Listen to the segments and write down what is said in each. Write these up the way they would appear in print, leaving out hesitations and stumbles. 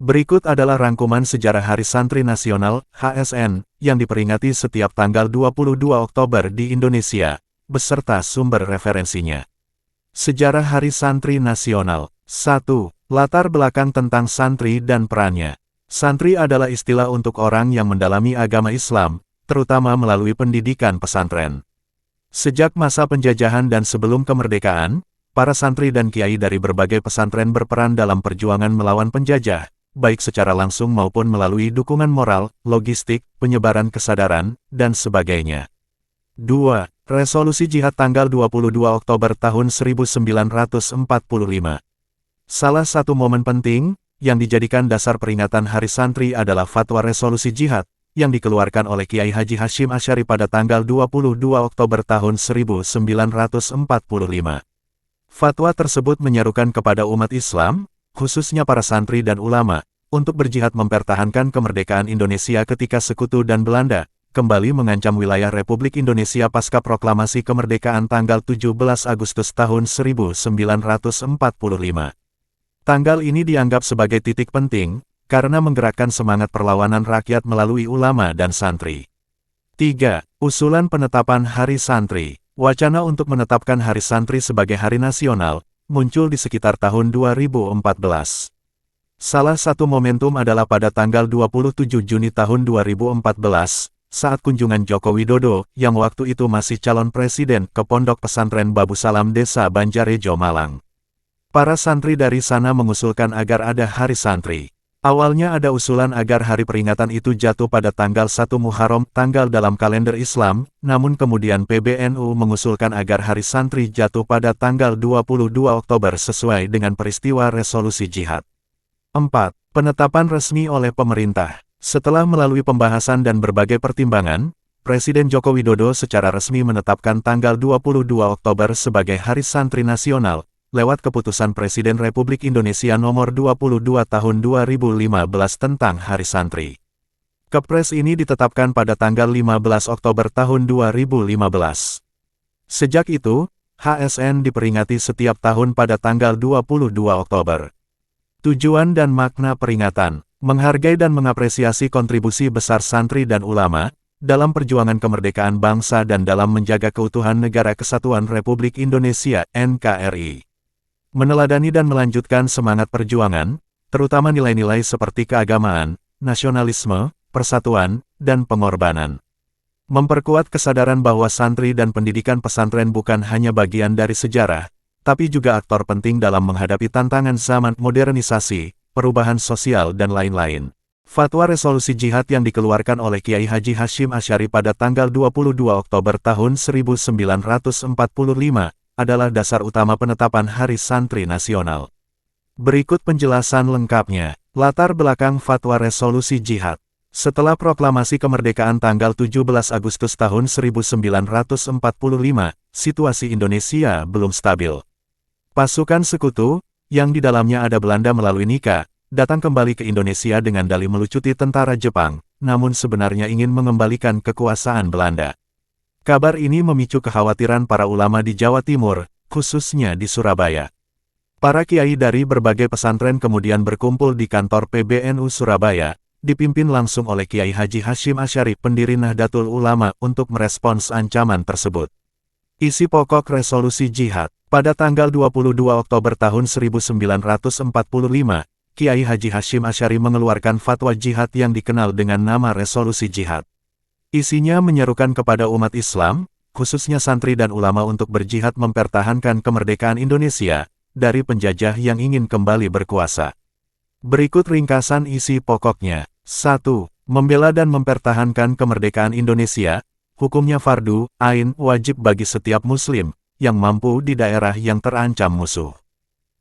Berikut adalah rangkuman sejarah Hari Santri Nasional, HSN, yang diperingati setiap tanggal 22 Oktober di Indonesia, beserta sumber referensinya. Sejarah Hari Santri Nasional. 1. Latar belakang tentang santri dan perannya. Santri adalah istilah untuk orang yang mendalami agama Islam, terutama melalui pendidikan pesantren. Sejak masa penjajahan dan sebelum kemerdekaan, para santri dan kiai dari berbagai pesantren berperan dalam perjuangan melawan penjajah, baik secara langsung maupun melalui dukungan moral, logistik, penyebaran kesadaran, dan sebagainya. 2. Resolusi Jihad tanggal 22 Oktober tahun 1945. Salah satu momen penting, yang dijadikan dasar peringatan Hari Santri adalah Fatwa Resolusi Jihad, yang dikeluarkan oleh Kiai Haji Hashim Asy'ari pada tanggal 22 Oktober tahun 1945. Fatwa tersebut menyerukan kepada umat Islam, khususnya para santri dan ulama, untuk berjihad mempertahankan kemerdekaan Indonesia ketika Sekutu dan Belanda kembali mengancam wilayah Republik Indonesia pasca proklamasi kemerdekaan tanggal 17 Agustus tahun 1945. Tanggal ini dianggap sebagai titik penting, karena menggerakkan semangat perlawanan rakyat melalui ulama dan santri. 3. Usulan penetapan Hari Santri. Wacana untuk menetapkan Hari Santri sebagai hari nasional, muncul di sekitar tahun 2014. Salah satu momentum adalah pada tanggal 27 Juni tahun 2014, saat kunjungan Joko Widodo, yang waktu itu masih calon presiden, ke Pondok Pesantren Babu Salam Desa Banjarejo, Malang. Para santri dari sana mengusulkan agar ada Hari Santri. Awalnya ada usulan agar hari peringatan itu jatuh pada tanggal 1 Muharram, tanggal dalam kalender Islam, namun kemudian PBNU mengusulkan agar Hari Santri jatuh pada tanggal 22 Oktober sesuai dengan peristiwa Resolusi Jihad. 4. Penetapan resmi oleh pemerintah. Setelah melalui pembahasan dan berbagai pertimbangan, Presiden Joko Widodo secara resmi menetapkan tanggal 22 Oktober sebagai Hari Santri Nasional, lewat Keputusan Presiden Republik Indonesia Nomor 22 Tahun 2015 tentang Hari Santri. Kepres ini ditetapkan pada tanggal 15 Oktober tahun 2015. Sejak itu, HSN diperingati setiap tahun pada tanggal 22 Oktober. Tujuan dan makna peringatan, menghargai dan mengapresiasi kontribusi besar santri dan ulama, dalam perjuangan kemerdekaan bangsa dan dalam menjaga keutuhan Negara Kesatuan Republik Indonesia, NKRI. Meneladani dan melanjutkan semangat perjuangan, terutama nilai-nilai seperti keagamaan, nasionalisme, persatuan, dan pengorbanan. Memperkuat kesadaran bahwa santri dan pendidikan pesantren bukan hanya bagian dari sejarah, tapi juga aktor penting dalam menghadapi tantangan zaman modernisasi, perubahan sosial dan lain-lain. Fatwa Resolusi Jihad yang dikeluarkan oleh Kiai Haji Hashim Asy'ari pada tanggal 22 Oktober tahun 1945, adalah dasar utama penetapan Hari Santri Nasional. Berikut penjelasan lengkapnya. Latar belakang Fatwa Resolusi Jihad. Setelah proklamasi kemerdekaan tanggal 17 Agustus tahun 1945, situasi Indonesia belum stabil. Pasukan Sekutu, yang di dalamnya ada Belanda melalui Nika, datang kembali ke Indonesia dengan dalih melucuti tentara Jepang, namun sebenarnya ingin mengembalikan kekuasaan Belanda. Kabar ini memicu kekhawatiran para ulama di Jawa Timur, khususnya di Surabaya. Para kiai dari berbagai pesantren kemudian berkumpul di kantor PBNU Surabaya, dipimpin langsung oleh Kiai Haji Hashim Asy'ari, pendiri Nahdlatul Ulama, untuk merespons ancaman tersebut. Isi pokok Resolusi Jihad. Pada tanggal 22 Oktober tahun 1945, Kiai Haji Hashim Asy'ari mengeluarkan fatwa jihad yang dikenal dengan nama Resolusi Jihad. Isinya menyerukan kepada umat Islam, khususnya santri dan ulama untuk berjihad mempertahankan kemerdekaan Indonesia, dari penjajah yang ingin kembali berkuasa. Berikut ringkasan isi pokoknya. 1. Membela dan mempertahankan kemerdekaan Indonesia, hukumnya fardu, ain, wajib bagi setiap muslim, yang mampu di daerah yang terancam musuh.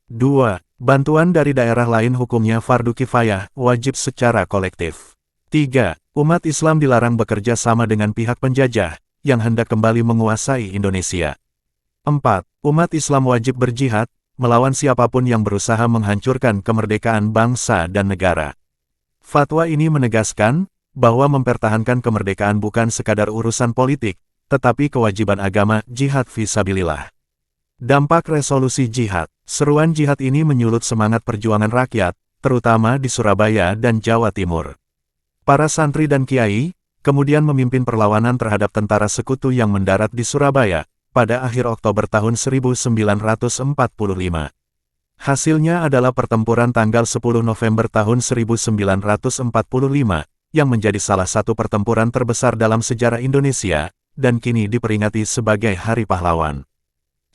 2. Bantuan dari daerah lain hukumnya fardu kifayah, wajib secara kolektif. 3. Umat Islam dilarang bekerja sama dengan pihak penjajah, yang hendak kembali menguasai Indonesia. 4. Umat Islam wajib berjihad, melawan siapapun yang berusaha menghancurkan kemerdekaan bangsa dan negara. Fatwa ini menegaskan, bahwa mempertahankan kemerdekaan bukan sekadar urusan politik, tetapi kewajiban agama, jihad fisabilillah. Dampak Resolusi Jihad. Seruan jihad ini menyulut semangat perjuangan rakyat, terutama di Surabaya dan Jawa Timur. Para santri dan kiai kemudian memimpin perlawanan terhadap tentara sekutu yang mendarat di Surabaya pada akhir Oktober tahun 1945. Hasilnya adalah pertempuran tanggal 10 November tahun 1945, yang menjadi salah satu pertempuran terbesar dalam sejarah Indonesia, dan kini diperingati sebagai Hari Pahlawan.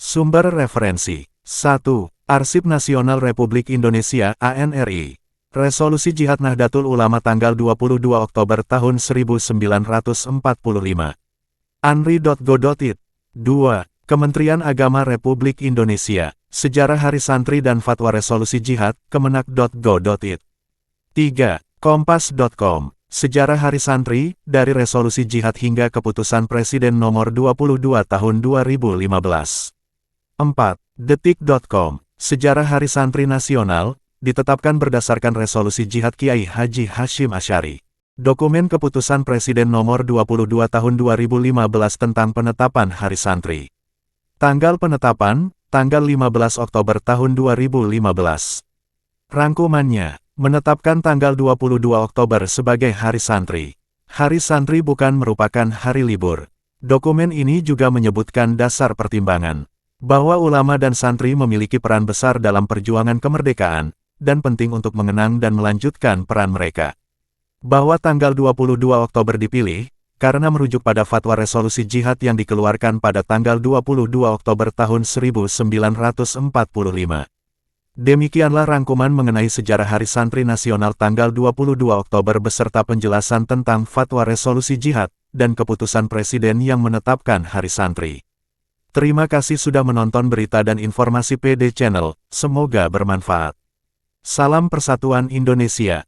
Sumber referensi: 1. Arsip Nasional Republik Indonesia (ANRI). Resolusi Jihad Nahdlatul Ulama tanggal 22 Oktober tahun 1945. anri.go.id. 2. Kementerian Agama Republik Indonesia. Sejarah Hari Santri dan Fatwa Resolusi Jihad, kemenak.go.id. 3. Kompas.com. Sejarah Hari Santri, dari Resolusi Jihad hingga Keputusan Presiden Nomor 22 Tahun 2015. 4. Detik.com. Sejarah Hari Santri Nasional, ditetapkan berdasarkan Resolusi Jihad Kiai Haji Hashim Asy'ari. Dokumen Keputusan Presiden Nomor 22 Tahun 2015 tentang penetapan Hari Santri. Tanggal penetapan, tanggal 15 Oktober tahun 2015. Rangkumannya, menetapkan tanggal 22 Oktober sebagai Hari Santri. Hari Santri bukan merupakan hari libur. Dokumen ini juga menyebutkan dasar pertimbangan bahwa ulama dan santri memiliki peran besar dalam perjuangan kemerdekaan, dan penting untuk mengenang dan melanjutkan peran mereka. Bahwa tanggal 22 Oktober dipilih, karena merujuk pada fatwa resolusi jihad yang dikeluarkan pada tanggal 22 Oktober tahun 1945. Demikianlah rangkuman mengenai sejarah Hari Santri Nasional tanggal 22 Oktober beserta penjelasan tentang fatwa resolusi jihad, dan keputusan Presiden yang menetapkan Hari Santri. Terima kasih sudah menonton berita dan informasi PD Channel, semoga bermanfaat. Salam Persatuan Indonesia.